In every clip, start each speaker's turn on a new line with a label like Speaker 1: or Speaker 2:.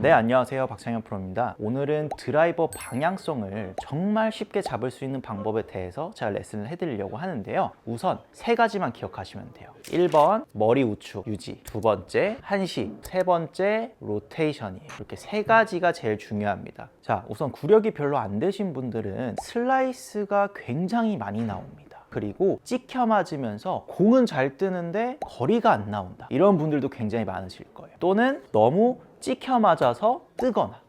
Speaker 1: 네, 안녕하세요. 박창현 프로입니다. 오늘은 드라이버 방향성을 정말 쉽게 잡을 수 있는 방법에 대해서 제가 레슨을 해드리려고 하는데요. 우선 세 가지만 기억하시면 돼요. 1번 머리 우측 유지, 두 번째 한시, 세 번째 로테이션이에요. 이렇게 세 가지가 제일 중요합니다. 자, 우선 구력이 별로 안 되신 분들은 슬라이스가 굉장히 많이 나옵니다. 그리고 찍혀 맞으면서 공은 잘 뜨는데 거리가 안 나온다, 이런 분들도 굉장히 많으실 거예요. 또는 너무 찍혀 맞아서 뜨거나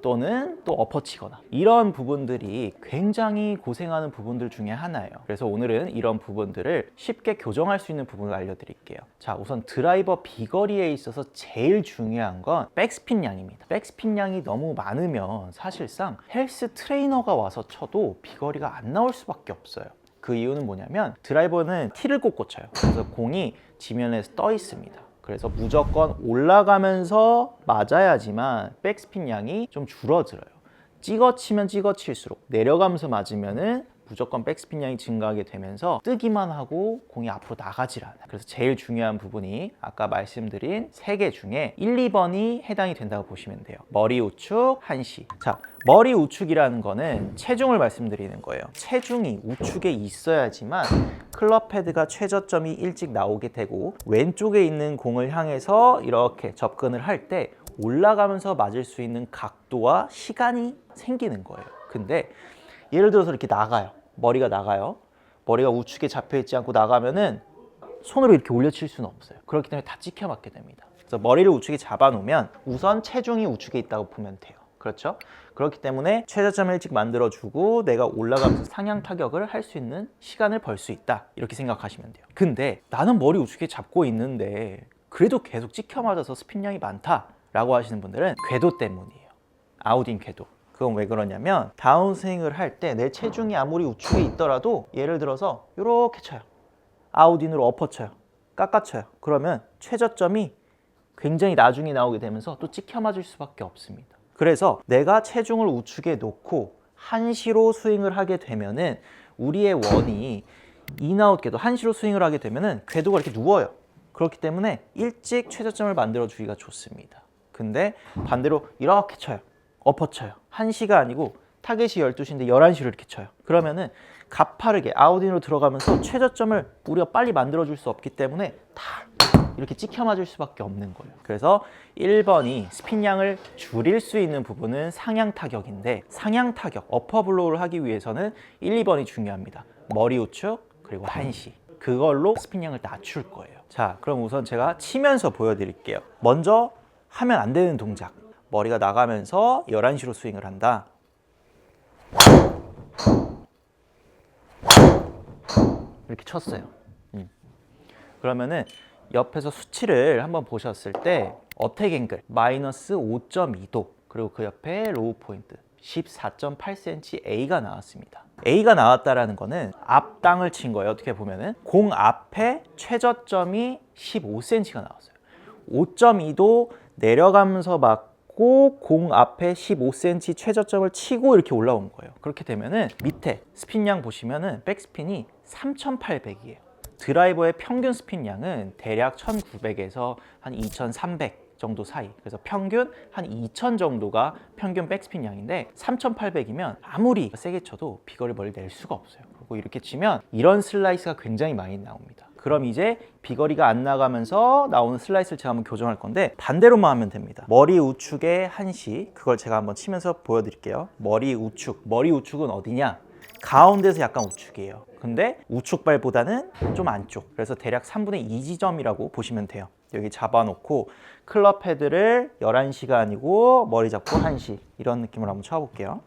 Speaker 1: 또는 또 엎어치거나, 이런 부분들이 굉장히 고생하는 부분들 중에 하나예요. 그래서 오늘은 이런 부분들을 쉽게 교정할 수 있는 부분을 알려드릴게요. 자, 우선 드라이버 비거리에 있어서 제일 중요한 건 백스핀 양입니다. 백스핀 양이 너무 많으면 사실상 헬스 트레이너가 와서 쳐도 비거리가 안 나올 수밖에 없어요. 그 이유는 뭐냐면 드라이버는 티를 꽂고 쳐요. 그래서 공이 지면에서 떠 있습니다. 그래서 무조건 올라가면서 맞아야지만 백스핀 양이 좀 줄어들어요. 찍어치면 찍어칠수록 내려가면서 맞으면은 무조건 백스핀 양이 증가하게 되면서 뜨기만 하고 공이 앞으로 나가질 않아요. 그래서 제일 중요한 부분이 아까 말씀드린 세 개 중에 1, 2번이 해당이 된다고 보시면 돼요. 머리 우측, 한시. 자, 머리 우측이라는 거는 체중을 말씀드리는 거예요. 체중이 우측에 있어야지만 클럽 헤드가 최저점이 일찍 나오게 되고 왼쪽에 있는 공을 향해서 이렇게 접근을 할 때 올라가면서 맞을 수 있는 각도와 시간이 생기는 거예요. 근데 예를 들어서 이렇게 나가요. 머리가 나가요. 머리가 우측에 잡혀있지 않고 나가면은 손으로 이렇게 올려칠 수는 없어요. 그렇기 때문에 다 찍혀 맞게 됩니다. 그래서 머리를 우측에 잡아놓으면 우선 체중이 우측에 있다고 보면 돼요. 그렇죠? 그렇기 때문에 최저점을 일찍 만들어주고 내가 올라가면서 상향 타격을 할 수 있는 시간을 벌 수 있다, 이렇게 생각하시면 돼요. 근데 나는 머리 우측에 잡고 있는데 그래도 계속 찍혀 맞아서 스핀량이 많다라고 하시는 분들은 궤도 때문이에요. 아웃인 궤도. 그건 왜 그러냐면 다운스윙을 할 때 내 체중이 아무리 우측에 있더라도 예를 들어서 이렇게 쳐요. 아웃인으로 엎어쳐요. 깎아쳐요. 그러면 최저점이 굉장히 나중에 나오게 되면서 또 찍혀 맞을 수밖에 없습니다. 그래서 내가 체중을 우측에 놓고 한시로 스윙을 하게 되면은 우리의 원이 인아웃 궤도, 한시로 스윙을 하게 되면은 궤도가 이렇게 누워요. 그렇기 때문에 일찍 최저점을 만들어 주기가 좋습니다. 근데 반대로 이렇게 쳐요. 엎어쳐요. 1시가 아니고 타겟이 12시인데 11시로 이렇게 쳐요. 그러면은 가파르게 아웃인으로 들어가면서 최저점을 우리가 빨리 만들어줄 수 없기 때문에 다 이렇게 찍혀 맞을 수밖에 없는 거예요. 그래서 1번이 스핀량을 줄일 수 있는 부분은 상향 타격인데, 상향 타격, 어퍼블로우를 하기 위해서는 1, 2번이 중요합니다. 머리 우측 그리고 한시. 그걸로 스핀량을 낮출 거예요. 자, 그럼 우선 제가 치면서 보여드릴게요. 먼저 하면 안 되는 동작. 머리가 나가면서 11시로 스윙을 한다. 이렇게 쳤어요. 그러면은 옆에서 수치를 한번 보셨을 때 어택 앵글 마이너스 5.2도, 그리고 그 옆에 로우 포인트 14.8cm A가 나왔습니다. A가 나왔다라는 거는 앞 땅을 친 거예요. 어떻게 보면은 공 앞에 최저점이 15cm가 나왔어요. 5.2도 내려가면서 막 공 앞에 15cm 최저점을 치고 이렇게 올라온 거예요. 그렇게 되면은 밑에 스핀량 보시면은 백스핀이 3,800이에요. 드라이버의 평균 스핀량은 대략 1,900에서 한 2,300 정도 사이. 그래서 평균 한 2,000 정도가 평균 백스핀 양인데 3,800이면 아무리 세게 쳐도 비거리 멀리 낼 수가 없어요. 그리고 이렇게 치면 이런 슬라이스가 굉장히 많이 나옵니다. 그럼 이제 비거리가 안 나가면서 나오는 슬라이스를 제가 한번 교정할 건데 반대로만 하면 됩니다. 머리 우측에 한시, 그걸 제가 한번 치면서 보여드릴게요. 머리 우측, 머리 우측은 어디냐? 가운데서 약간 우측이에요. 근데 우측발보다는 좀 안쪽, 그래서 대략 3분의 2 지점이라고 보시면 돼요. 여기 잡아놓고 클럽 헤드를 11시가 아니고 머리 잡고 한시, 이런 느낌으로 한번 쳐볼게요.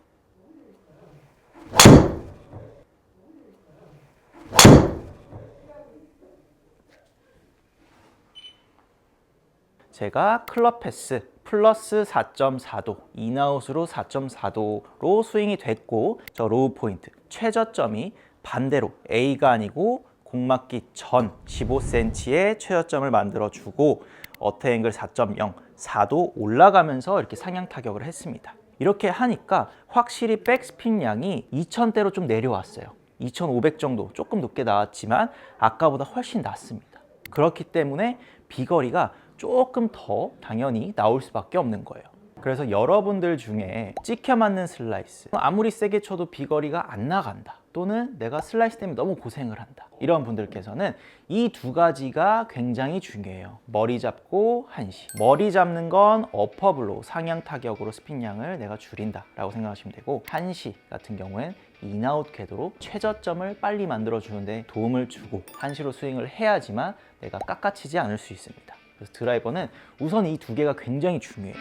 Speaker 1: 제가 클럽 패스 플러스 4.4도, 인아웃으로 4.4도로 스윙이 됐고, 저 로우 포인트 최저점이 반대로 A가 아니고 공 맞기 전 15cm의 최저점을 만들어주고 어택 앵글 4.0, 4도 올라가면서 이렇게 상향 타격을 했습니다. 이렇게 하니까 확실히 백스핀 양이 2000대로 좀 내려왔어요. 2500 정도, 조금 높게 나왔지만 아까보다 훨씬 낮습니다. 그렇기 때문에 비거리가 조금 더 당연히 나올 수밖에 없는 거예요. 그래서 여러분들 중에 찍혀 맞는 슬라이스, 아무리 세게 쳐도 비거리가 안 나간다, 또는 내가 슬라이스 때문에 너무 고생을 한다, 이런 분들께서는 이 두 가지가 굉장히 중요해요. 머리 잡고 한시. 머리 잡는 건 어퍼블로, 상향 타격으로 스핀량을 내가 줄인다 라고 생각하시면 되고, 한시 같은 경우엔 인아웃 궤도로 최저점을 빨리 만들어 주는데 도움을 주고, 한시로 스윙을 해야지만 내가 깎아치지 않을 수 있습니다. 그래서 드라이버는 우선 이 두 개가 굉장히 중요해요.